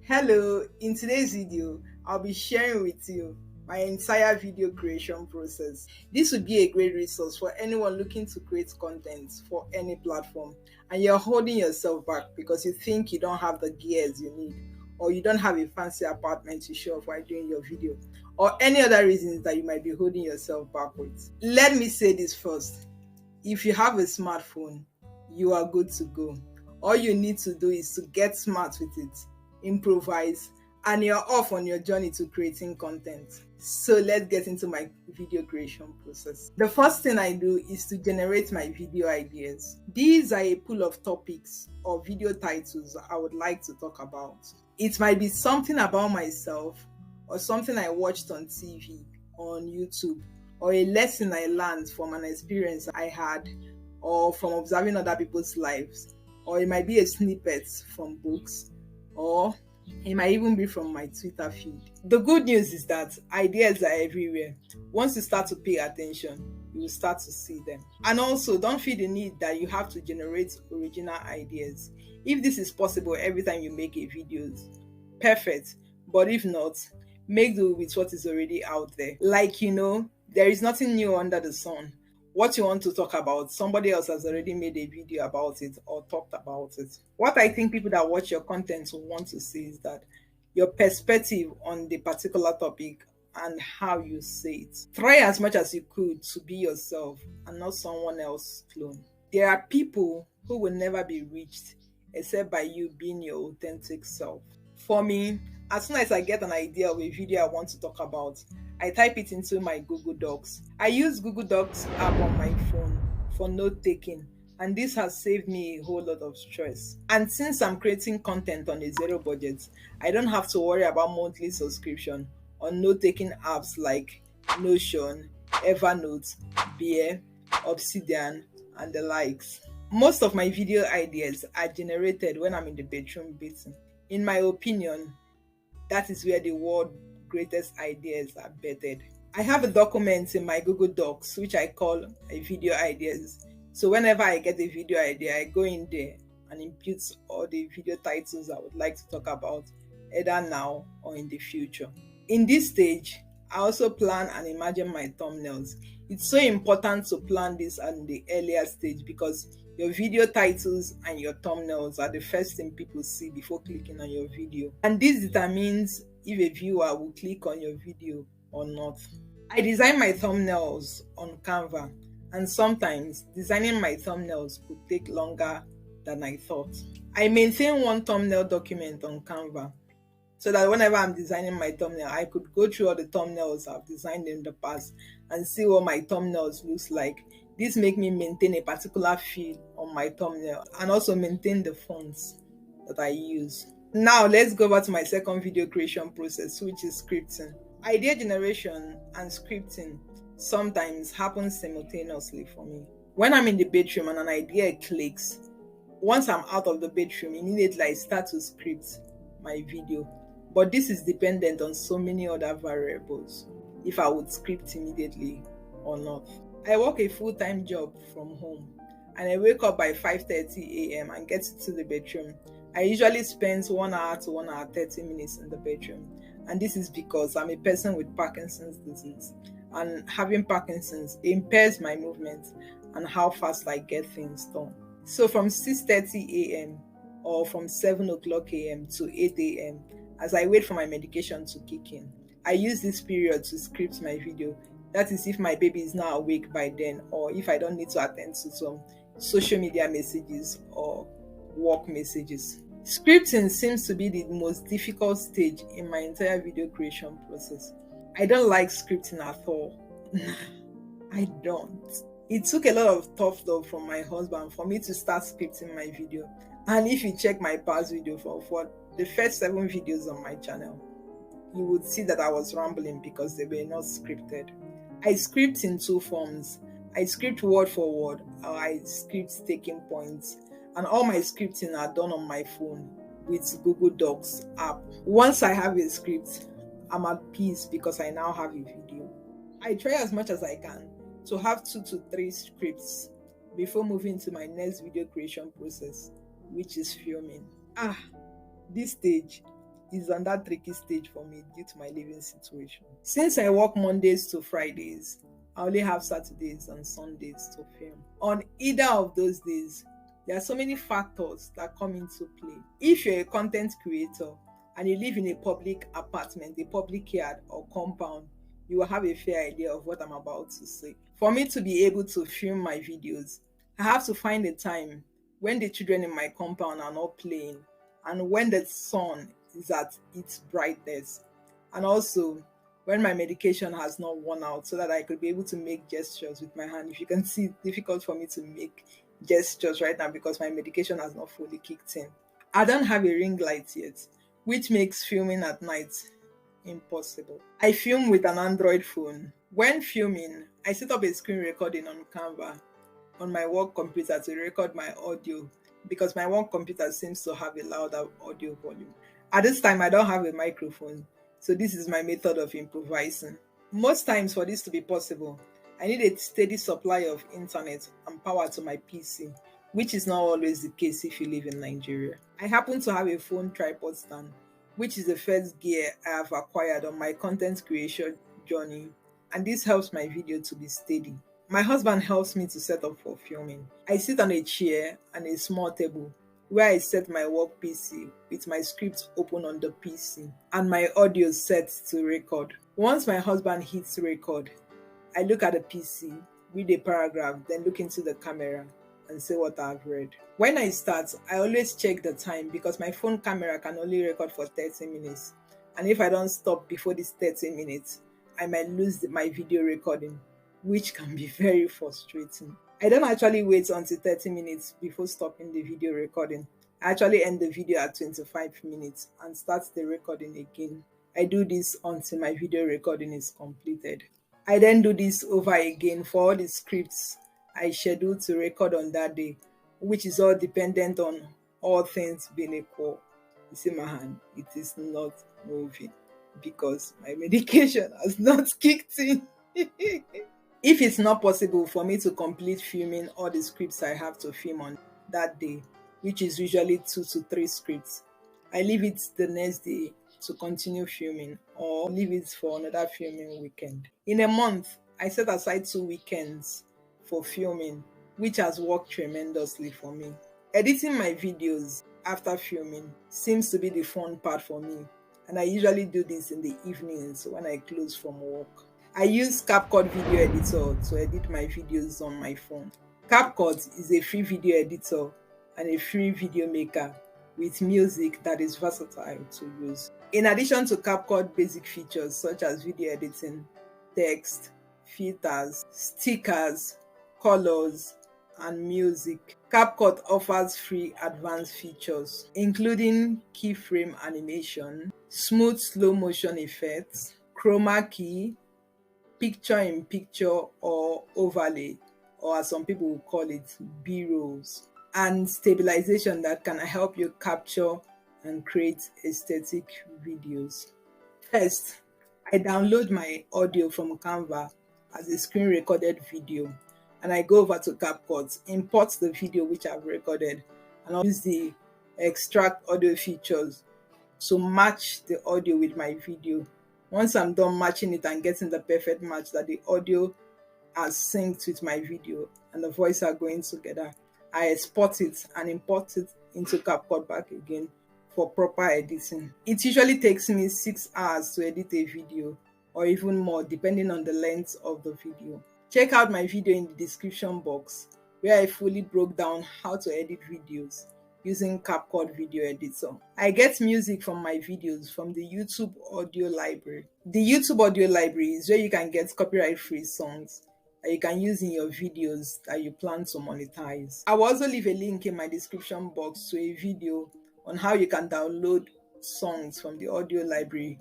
Hello, in today's video, I'll be sharing with you my entire video creation process. This would be a great resource for anyone looking to create content for any platform and you're holding yourself back because you think you don't have the gears you need or you don't have a fancy apartment to show off while doing your video or any other reasons that you might be holding yourself back with. Let me say this first. If you have a smartphone, you are good to go. All you need to do is to get smart with it, improvise, and you're off on your journey to creating content. So let's get into my video creation process. The first thing I do is to generate my video ideas. These are a pool of topics or video titles I would like to talk about. It might be something about myself or something I watched on TV or on YouTube or a lesson I learned from an experience I had or from observing other people's lives, or it might be a snippet from books, or it might even be from my Twitter feed. The good news is that ideas are everywhere. Once you start to pay attention, you will start to see them. And also, don't feel the need that you have to generate original ideas. If this is possible every time you make a video, perfect. But if not, make do with what is already out there. There is nothing new under the sun. What you want to talk about, somebody else has already made a video about it or talked about it. What I think people that watch your content will want to see is that your perspective on the particular topic and how you say it. Try as much as you could to be yourself and not someone else's clone. There are people who will never be reached except by you being your authentic self. For me, as soon as I get an idea of a video I want to talk about, I type it into my Google Docs. I use Google Docs app on my phone for note taking, and this has saved me a whole lot of stress. And since I'm creating content on a zero budget, I don't have to worry about monthly subscription on note taking apps like Notion, Evernote, Bear, Obsidian, and the likes. Most of my video ideas are generated when I'm in the bedroom bathing. In my opinion, that is where the world's greatest ideas are bedded. I have a document in my Google Docs which I call a video ideas. So whenever I get a video idea, I go in there and input all the video titles I would like to talk about, either now or in the future. In this stage, I also plan and imagine my thumbnails. It's so important to plan this at the earlier stage because your video titles and your thumbnails are the first thing people see before clicking on your video. And this determines if a viewer will click on your video or not. I design my thumbnails on Canva, and sometimes designing my thumbnails could take longer than I thought. I maintain one thumbnail document on Canva so that whenever I'm designing my thumbnail, I could go through all the thumbnails I've designed in the past and see what my thumbnails looks like. This makes me maintain a particular feel on my thumbnail and also maintain the fonts that I use. Now let's go back to my second video creation process, which is scripting. Idea generation and scripting sometimes happen simultaneously for me. When I'm in the bedroom and an idea clicks, once I'm out of the bedroom, immediately I start to script my video. But this is dependent on so many other variables, if I would script immediately or not. I work a full-time job from home and I wake up by 5:30 a.m. and get to the bedroom. I usually spend 1 hour to 1 hour 30 minutes in the bedroom, and this is because I'm a person with Parkinson's disease, and having Parkinson's impairs my movement and how fast I get things done. So from 6:30 a.m. or from 7 o'clock a.m. to 8 a.m. as I wait for my medication to kick in, I use this period to script my video. That is if my baby is not awake by then, or if I don't need to attend to some social media messages or work messages. Scripting seems to be the most difficult stage in my entire video creation process. I don't like scripting at all. I don't. It took a lot of tough love from my husband for me to start scripting my video. And if you check my past video for the first 7 videos on my channel, you would see that I was rambling because they were not scripted. I script in 2 forms. I script word for word, or I script taking points, and all my scripting are done on my phone with Google Docs app. Once I have a script, I'm at peace because I now have a video. I try as much as I can to have 2 to 3 scripts before moving to my next video creation process, which is filming. This stage, is on that tricky stage for me due to my living situation. Since I work Mondays to Fridays, I only have Saturdays and Sundays to film. On either of those days, there are so many factors that come into play. If you're a content creator and you live in a public apartment, a public yard or compound, you will have a fair idea of what I'm about to say. For me to be able to film my videos, I have to find a time when the children in my compound are not playing and when the sun is at its brightest, and also when my medication has not worn out, so that I could be able to make gestures with my hand. If you can see, it's difficult for me to make gestures right now because my medication has not fully kicked in. I don't have a ring light yet, which makes filming at night impossible. I film with an Android phone. When filming, I set up a screen recording on Canva on my work computer to record my audio because my work computer seems to have a louder audio volume. At this time, I don't have a microphone, so this is my method of improvising. Most times, for this to be possible, I need a steady supply of internet and power to my PC, which is not always the case if you live in Nigeria. I happen to have a phone tripod stand, which is the first gear I have acquired on my content creation journey, and this helps my video to be steady. My husband helps me to set up for filming. I sit on a chair and a small table where I set my work PC with my script open on the PC and my audio set to record. Once my husband hits record, I look at the PC, read a paragraph, then look into the camera and say what I've read. When I start, I always check the time because my phone camera can only record for 30 minutes. And if I don't stop before this 30 minutes, I might lose my video recording, which can be very frustrating. I don't actually wait until 30 minutes before stopping the video recording. I actually end the video at 25 minutes and start the recording again. I do this until my video recording is completed. I then do this over again for all the scripts I schedule to record on that day, which is all dependent on all things being equal. You see my hand, it is not moving because my medication has not kicked in. If it's not possible for me to complete filming all the scripts I have to film on that day, which is usually 2 to 3 scripts, I leave it the next day to continue filming or leave it for another filming weekend. In a month, I set aside 2 weekends for filming, which has worked tremendously for me. Editing my videos after filming seems to be the fun part for me, and I usually do this in the evenings when I close from work. I use CapCut Video Editor to edit my videos on my phone. CapCut is a free video editor and a free video maker with music that is versatile to use. In addition to CapCut basic features such as video editing, text, filters, stickers, colors, and music, CapCut offers free advanced features including keyframe animation, smooth slow motion effects, chroma key, picture-in-picture or overlay, or as some people will call it, B-rolls, and stabilization that can help you capture and create aesthetic videos. First, I download my audio from Canva as a screen recorded video, and I go over to CapCut, import the video which I've recorded, and I'll use the extract audio features to match the audio with my video. Once I'm done matching it and getting the perfect match that the audio has synced with my video and the voice are going together, I export it and import it into CapCut back again for proper editing. It usually takes me 6 hours to edit a video, or even more depending on the length of the video. Check out my video in the description box where I fully broke down how to edit videos using CapCut Video Editor. I get music from my videos from the YouTube Audio Library. The YouTube Audio Library is where you can get copyright-free songs that you can use in your videos that you plan to monetize. I will also leave a link in my description box to a video on how you can download songs from the audio library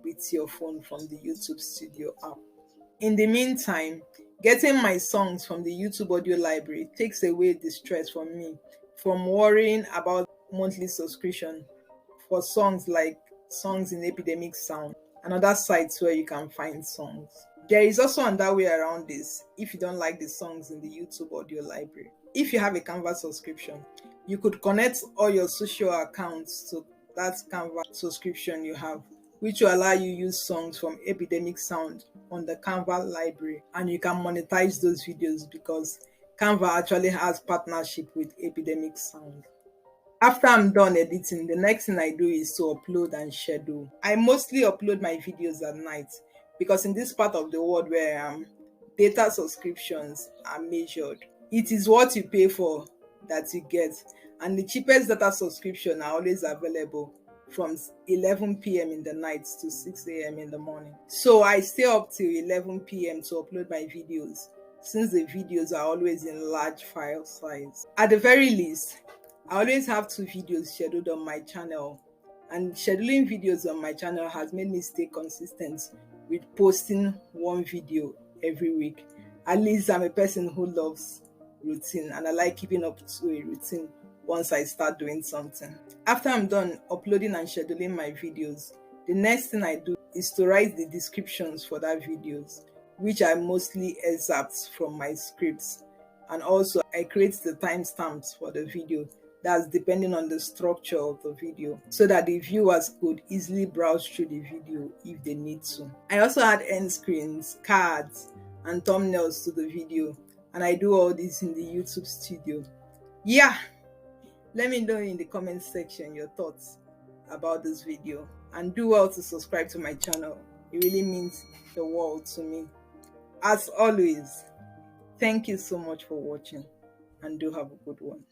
with your phone from the YouTube Studio app. In the meantime, getting my songs from the YouTube Audio Library takes away the stress from me from worrying about monthly subscription for songs like Songs in Epidemic Sound and other sites where you can find songs. There is also another way around this if you don't like the songs in the YouTube Audio Library. If you have a Canva subscription, you could connect all your social accounts to that Canva subscription you have, which will allow you use songs from Epidemic Sound on the Canva library, and you can monetize those videos because Canva actually has partnership with Epidemic Sound. After I'm done editing, the next thing I do is to upload and schedule. I mostly upload my videos at night because in this part of the world where I am, data subscriptions are measured. It is what you pay for that you get, and the cheapest data subscription are always available from 11 p.m. in the night to 6 a.m. in the morning. So I stay up till 11 p.m. to upload my videos, since the videos are always in large file size. At the very least, I always have 2 videos scheduled on my channel, and scheduling videos on my channel has made me stay consistent with posting 1 video every week. At least I'm a person who loves routine, and I like keeping up to a routine once I start doing something. After I'm done uploading and scheduling my videos, the next thing I do is to write the descriptions for that videos, which are mostly excerpts from my scripts, and also I create the timestamps for the video, that's depending on the structure of the video, so that the viewers could easily browse through the video if they need to. I also add end screens, cards, and thumbnails to the video, and I do all this in the YouTube studio. Yeah, let me know in the comment section your thoughts about this video, and do well to subscribe to my channel. It really means the world to me. As always, thank you so much for watching, and do have a good one.